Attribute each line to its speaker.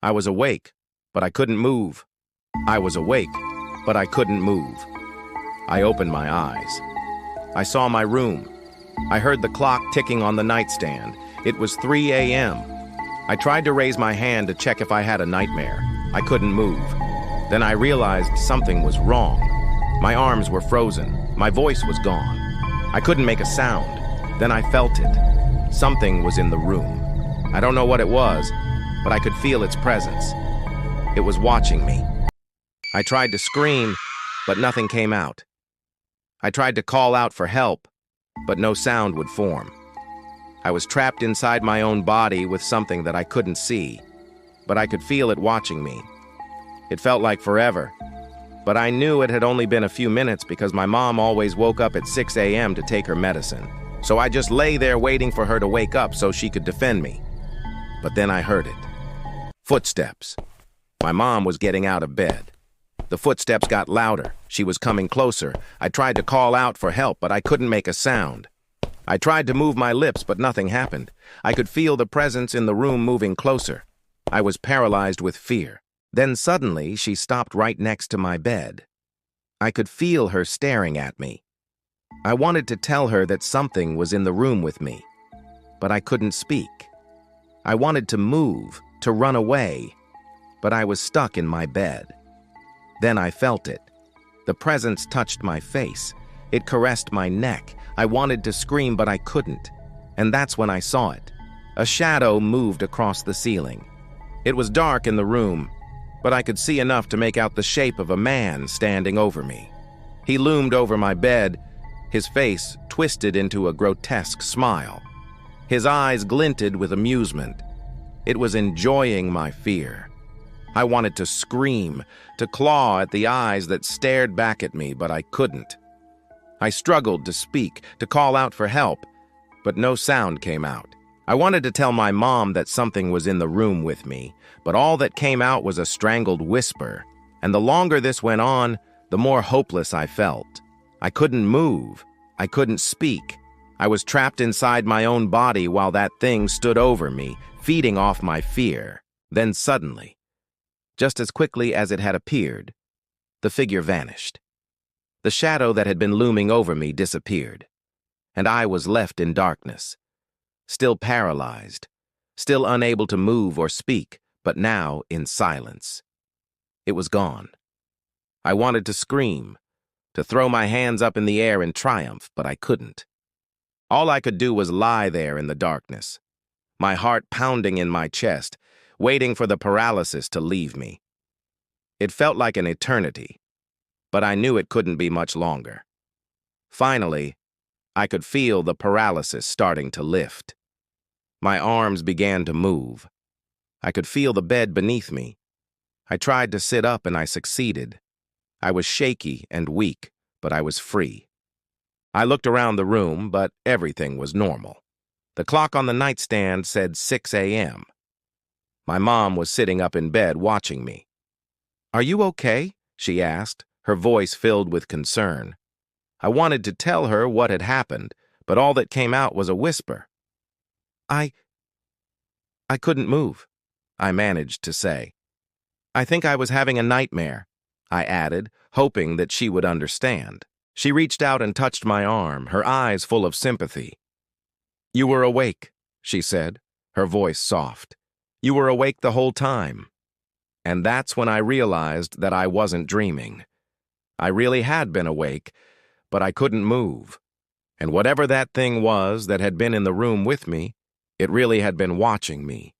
Speaker 1: I was awake, but I couldn't move. I was awake, but I couldn't move. I opened my eyes. I saw my room. I heard the clock ticking on the nightstand. It was 3 a.m. I tried to raise my hand to check if I had a nightmare. I couldn't move. Then I realized something was wrong. My arms were frozen. My voice was gone. I couldn't make a sound. Then I felt it. Something was in the room. I don't know what it was, but I could feel its presence. It was watching me. I tried to scream, but nothing came out. I tried to call out for help, but no sound would form. I was trapped inside my own body with something that I couldn't see, but I could feel it watching me. It felt like forever, but I knew it had only been a few minutes because my mom always woke up at 6 a.m. to take her medicine. So I just lay there waiting for her to wake up so she could defend me. But then I heard it. Footsteps. My mom was getting out of bed. The footsteps got louder. She was coming closer. I tried to call out for help, but I couldn't make a sound. I tried to move my lips, but nothing happened. I could feel the presence in the room moving closer. I was paralyzed with fear. Then suddenly, she stopped right next to my bed. I could feel her staring at me. I wanted to tell her that something was in the room with me, but I couldn't speak. I wanted to move, to run away, but I was stuck in my bed. Then I felt it. The presence touched my face. It caressed my neck. I wanted to scream, but I couldn't. And that's when I saw it. A shadow moved across the ceiling. It was dark in the room, but I could see enough to make out the shape of a man standing over me. He loomed over my bed, his face twisted into a grotesque smile. His eyes glinted with amusement. It was enjoying my fear. I wanted to scream, to claw at the eyes that stared back at me, but I couldn't. I struggled to speak, to call out for help, but no sound came out. I wanted to tell my mom that something was in the room with me, but all that came out was a strangled whisper, and the longer this went on, the more hopeless I felt. I couldn't move. I couldn't speak. I was trapped inside my own body while that thing stood over me, feeding off my fear. Then suddenly, just as quickly as it had appeared, the figure vanished. The shadow that had been looming over me disappeared, and I was left in darkness, still paralyzed, still unable to move or speak, but now in silence. It was gone. I wanted to scream, to throw my hands up in the air in triumph, but I couldn't. All I could do was lie there in the darkness, my heart pounding in my chest, waiting for the paralysis to leave me. It felt like an eternity, but I knew it couldn't be much longer. Finally, I could feel the paralysis starting to lift. My arms began to move. I could feel the bed beneath me. I tried to sit up and I succeeded. I was shaky and weak, but I was free. I looked around the room, but everything was normal. The clock on the nightstand said 6 a.m. My mom was sitting up in bed watching me. "Are you okay?" she asked, her voice filled with concern. I wanted to tell her what had happened, but all that came out was a whisper. I couldn't move, I managed to say. "I think I was having a nightmare," I added, hoping that she would understand. She reached out and touched my arm, her eyes full of sympathy. "You were awake," she said, her voice soft. "You were awake the whole time." And that's when I realized that I wasn't dreaming. I really had been awake, but I couldn't move. And whatever that thing was that had been in the room with me, it really had been watching me.